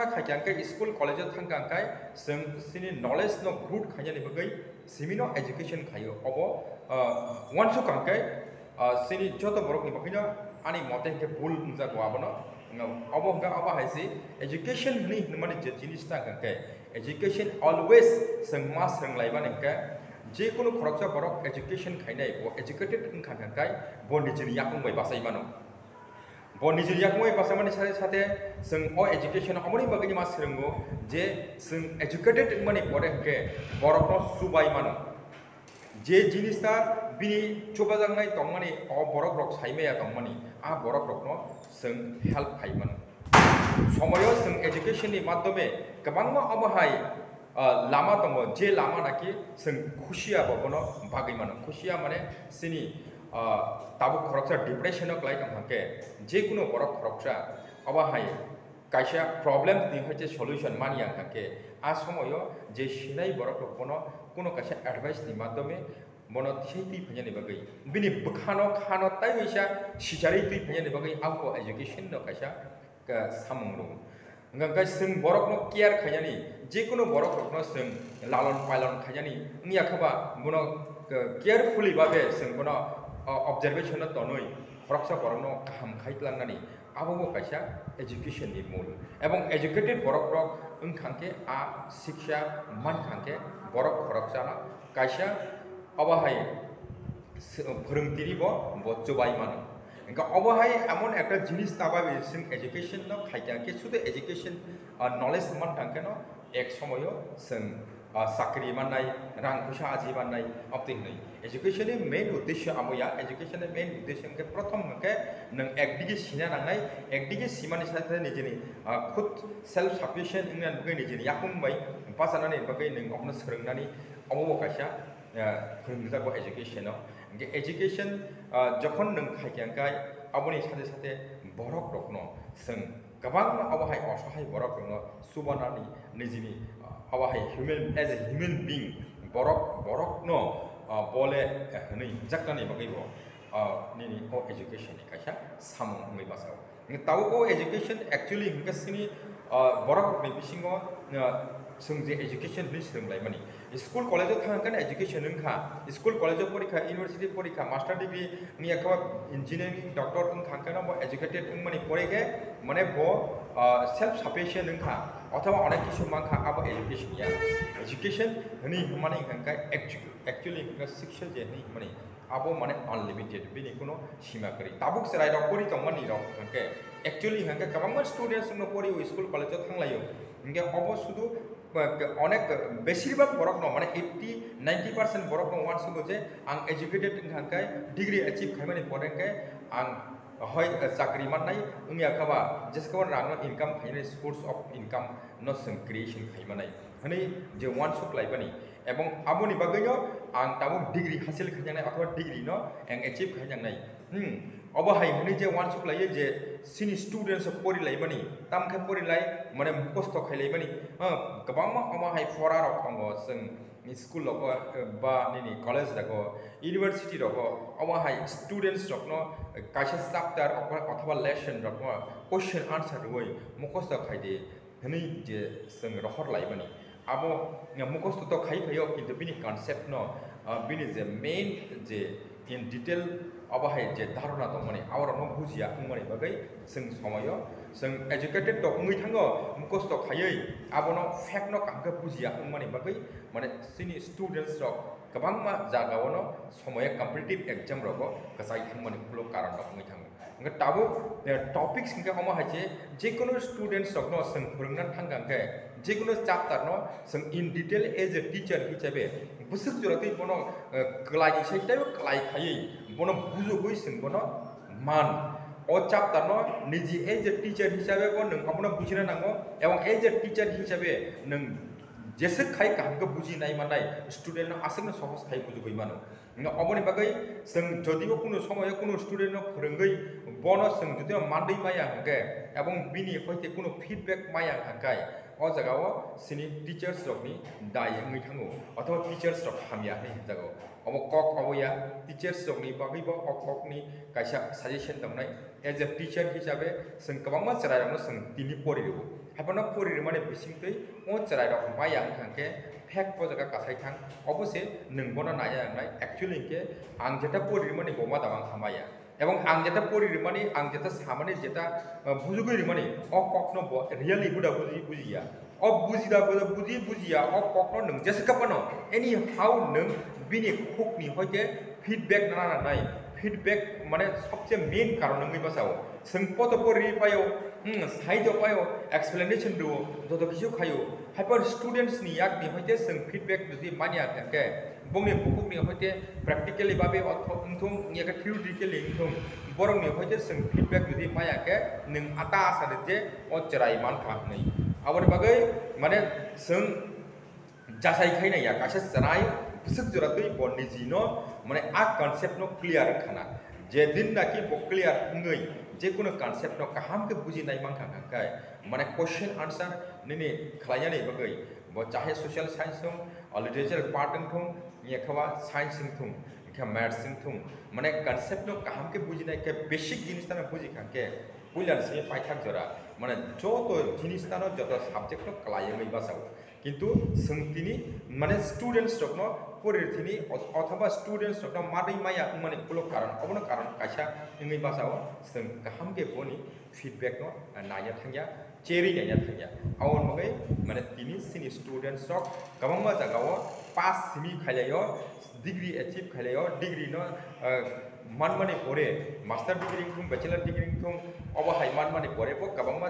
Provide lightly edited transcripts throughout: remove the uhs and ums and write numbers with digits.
ha khaijang kai school college thangkang kai sing sini knowledge no good khanya ni bagai simino education khayo obo once kang kai sini joto borok ni bakino ani mote ke bul unja gwabono obo ga aba haisi education ni mane je jinis ta kang kai education always sing mas rang laiba nengka je kono khoroksa borok education khainai bo educated khang kai bo nijini yakung bai basai mano bo nijini yakung bai basai mani sate sing o education amoni bagini mas rengo je sing educated mani pore ke borok no subai mano je jinis ta bini chobajang nai tongmani o borok rok saimeya tongmani a borok rok no sing help khai mano somoyo sing education ni madhyome kabangma abahai lama tongo je lama naki sing khushia bobono bagai mano khushia mane sini tabu khoroksa depression ok lai tongke je kuno borok khoroksa abahai kaisa problem ni hoite solution mani angke a somoyo je sinai borok bono kuno kaisa advice ni madhyome bono thei tui phanya ni bagai bini bukhano khano tai wisa sijari tui phanya ni bagai auko education no kaisa samung ro ngai sing borok no care khayani je kuno borok no sing lalon pailon khayani ngia khaba bono carefully babe sing bono observation to noi khoroksa borok no kaham khaitlanani abo kaisa education ni mul ebong educated borok rok ungkhangke a shiksha man khangke borok khoroksa na kaisa abahai phorongtiri bo bochobai mano enka obahai amon ekta jinis tababe sing education no khaitangke sude education knowledge man tangke no ek somoyo sing sakri manai rang pusa aji manai opti nei education ni main uddeshya amoya education ni main uddeshya ke prothom ke nang ekdige sina nangai ekdige simani sathe nijini khud self sufficient ingnan bugai nijini yakum bai pasanani bagai nang opna srungnani obo kaisa phorongja ko education no ge education jokhon nang khaikyangkai aboni sathe sathe borok rokno sing gabang abahai osahai borok rokno subanani nijini abahai human as a human being borok no bole hnei jaknani bagai bo nini o education ni kaisa samung ngai basao tau ko education actually hingkasini borok ni bisingo sungje education ni srunglai mani school college thangkan education ungkha school college porikha university porikha master degree ni akwa engineering doctor ungkhangkan bo educated ungmani porege mane bo self sufficient ungkha অথবা অনেক কিছু মাংখা আবার education ইয়া education হনি মানে এখানকার actually এখানকার শিক্ষা যে হনি মানে আবো মানে আনলিমিটেড বিনি কোনো সীমা করি তাবুক সেরাই রক করি তমানি রক এখানকে অ্যাকচুয়ালি এখানকার গোबां স্টুডেন্টস নো পড়ি স্কুল কলেজে থাংলাयो ইনকে অব শুধু অনেক বেশিরভাগ বরক ন মানে 80-90% বরক ন ওয়ান শুধু যে আং এডুকেটেড এখানকার ডিগ্রি অ্যাচিভ খাইমানি পড়েনকে আং হয় চাকরি মাননাই উনি আখাবা যেসকাবার রাং ইনকাম খাইনাই সোর্স অফ ইনকাম ন সং ক্রিয়েশন খাইমানাই হनै যে ওয়ান শক লাইবানি এবং আবনি বাগैनो आं ताबो डिग्री हासिल खाइनाय अथवा डिग्री न एं एचिव खाइनाय अबहाय हनै जे वान शक लायो जे सिनि स्टुडेन्ट्स परिलायबानि तामखे परिलाय माने खस्थ खाइलायबानि गोबां अबहाय फरा रक दङ जों स्कुल रक बा निनि कलेज रक इउनिभार्सिटी रक अबहाय स्टुडेन्ट्स रक न काइसा चैप्टार अथवा लेसन रक क्वेश्चन आन्सर वय मुखस्थ खाइदे हनै जे जों रहर लायबानि abo mukosto to khai phayo kintu bini concept no bini je main je in detail abahai je dharana to mane awra no bujia mane bagai sing somayo sing educated to ngui thango mukosto khayai abono fact no kamka bujia mane bagai mane sini students rok kabang ma jagao no somoya competitive exam rok kasai thangmani kulo karon rok ngui thango nga tabo topics kinka ama haje je kono students rok no sing phurungna thangangke যে কোনো chapter ন जों in detail as a teacher हिसाबै बुसुक जरतै बनो क्लाइ साइटाय क्लाइ खायै बनो बुजुगै जों बनो मान ओ চ্যাপ্টাर न निजि एज ए टीचर हिसाबै बनो नों आपनो बुजिनो नांगौ एवं एज ए टीचर हिसाबै नों जेसे खाइ कामखौ बुजिनाय मानाय स्टुडेन्ट आसनो सहज खाइ बुजुगै मानो अबनि बागै जों जदिबो कोनो समय कोनो स्टुडेन्ट फोरोंगै बनो जों जदिबो मानदै माया हंगे एवं बिनि हयते कोनो feedback Maya हंगाय o jagao sini teachers rok ni dai ngi thango athwa teachers rok hamya ni jago omo kok oboya teachers rok ni bagui bo kok ni kaisa suggestion tongnai as a teacher hisabe sing kabangma charai rok sing tini pori ro habana pori mane bisingtei o charai rok maya thangke fact po jaga kasai thang obose ningbono naya nai actually ke ang jeta pori mane boma damang hamaya এবং আং যেটা পড়ি মানে আং যেটা সামনে যেটা বুঝুগই মানে অ কখনো রিয়েলি বুঝা বুঝিয়া অ বুঝিদা বুঝিয়া অ কখনো নং যেসে কাপানো এনি হাউ নং বিনি খুকনি হইতে ফিডব্যাক না নাই ফিডব্যাক মানে সবচেয়ে মেইন কারণ নঙ্গি বাসাও जों पत परि पायो साइड पायो एक्सप्लेनेशन दो जतो किछु खायो हाइपर स्टूडेंट्स नि याक नि होइते जों फीडबैक जुदि मानिया के बंनि बुकुक नि होइते प्रैक्टिकली बाबे अथम निया थियोरिटिकली इंथम बरं नि होइते जों फीडबैक जुदि माया के नों आता आसादे जे अ चराय मान खानै आबर बागै माने जों जासाय खायनाया कासे जनाय बुसक जरादै बन्नि जिनो माने आ कन्सेप्ट नो क्लियर खाना जे दिन नाकि बो क्लियर ngै जे कोनो कन्सेप्ट नो काहाम के बुजिनाय मानखा खाय माने क्वेश्चन आंसर निनि खलायनानै बगै बो चाहे सोशल साइंस थुम लिटरेचर पार्ट थुम निखवा साइंस थुम के मैथ्स थुम माने कन्सेप्ट नो काहाम के बुजिनाय के बेसिक जिनिस ताना बुजि खाके पुइलार से पाइथाक जरा माने जतो जिनिस तानो जतो सब्जेक्ट नो खलायनै बासाव किन्तु सोंथिनि माने स्टूडेंट्स रकनो परिथिनि अथवा स्टूडेंट्स रकनो मादै माया माने कुलो कारण अबनो कारण कासा इंगै बासाव जों गाहाम के बोनि फीडबैक नो नाया थांया चेरि नाया थांया आवon मगै माने तिनि सिनि स्टूडेंट्स रक गबंमा जागाव पास सिमि खायलायो डिग्री अचीव खायलायो डिग्री नो मान माने परे मास्टर डिग्री थुम बैचलर डिग्री थुम अबहाय मान माने परे बो गबंमा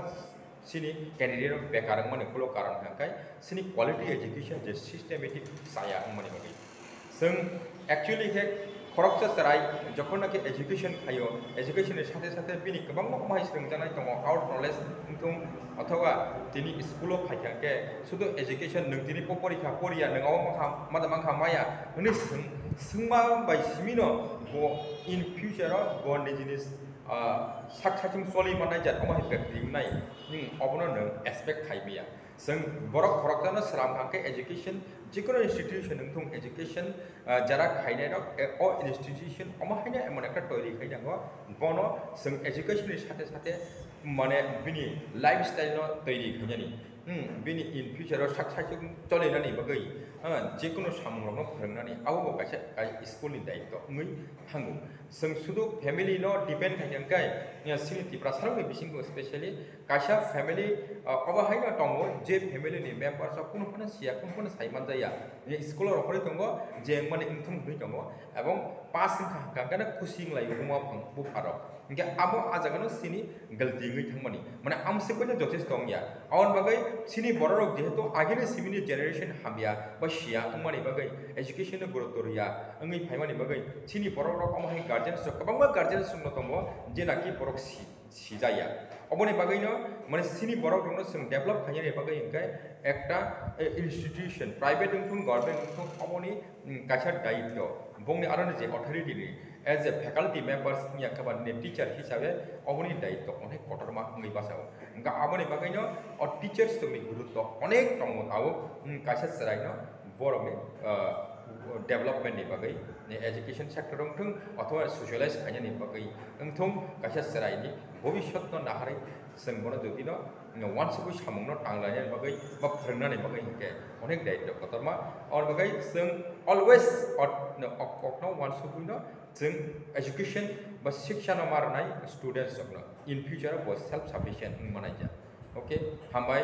सिनी कैंडिडेट बेकार माने कुलो कारण थांखाय सिनी क्वालिटी एजुकेशन जे सिस्टेमेटिक साया माने बगै जों एक्चुअली हे खरकसा सराय जखननाखि एजुकेशन खायो एजुकेशन नि साथे साथे बिनि गोबां माहाय सोलोंजानाय दङ आउट नलेज थुम अथवा दिनि स्कुल अफ फाइखाके सुदु एजुकेशन नों दिनि परीक्षा परिया नोंआव माखा माया हनै सोंमा बाय सिमिनो बो इन फ्यूचर बो निजिनिस साखसाथिं सलि मानाय जात अमाय बेक्टिंनाय अबनो नों एक्सपेक्ट खायबिया जों बरक खरकजानो सराम हाके एजुकेशन जिकुनु इंस्टीट्यूशन नोंथुं एजुकेशन जरा खायनाय रक अ इंस्टीट्यूशन अमाहायनो एमन एकटा तैरि खायनांगो बनो जों एजुकेशन नि साथे साथे माने बिनि लाइफस्टाइल नो तैरि खायनानि बिनि इन फ्यूचर साखसाथिं चलिनानै बगै जिकुनु सामुंरनो फोरोंनानै आवबो कासे स्कुल नि दायित्व ङै थांगौ जों सुदु फैमिली नो डिपेंड खायनांगाय सिनि तिप्रासारनि बिसिंगो स्पेशली कासा फैमिली अबाहायनो दंगो जे फैमिली नि मेंबर्स कुनु सिया कुनु साइमान जाया ये स्कुल रखरै दंगो जे माने इंथुम गै दंगो एवं पास गागाना खुसिं लायो हुमा फंबु फारो इंगे आबो आजागानो सिनि गलती गै थांमानि माने आमसेखौनो जथेस दंया आवन बागै सिनि बररक जेहेतु आगिनि सिमिनि जेनेरेशन हाबिया बा शिया माने बागै एजुकेशन गुरुत्व रिया अंगै फाइमानि बागै सिनि बररक अमाहाय गार्जियन्स गोबांबा गार्जियन्स दंगो जेनाकि बरक सिजाया अबनि बागैनो माने सिनि बरक दंनो जों डेभलप खायनि बागै इंगे एकटा इंस्टीट्यूशन प्राइवेट इंथुं गवर्नमेंट इंथुं अबनि कासा दायित्व बंनि आरो जे authority as a faculty members नि अकबानि टीचर हिसाबै अबनि दायित्व अनेक कटरमा ङै बासाव इंगा अबनि बागैनो अ टीचर्स नि गुरुत्व अनेक दङ आव कासा सरायनो बरनि डेभलपमेंट नि बागै एजुकेशन सेक्टर थुं अथवा सोशलाइज खायनि बागै अंथुं कासा सरायनि भविष्यत न नाहारै जों बनो जुदिनो वान्स को सामुंनो टांलायनि बागै बा फोरोंनानै बागै के अनेक दायित्व कतरमा और बागै जों अलवेज अकनो वान्स को जों एजुकेशन बा शिक्षा न मारनाय स्टूडेंट्स इन फ्यूचर बो सेल्फ सफिशिएंट मानाय जा ओके हामबाय।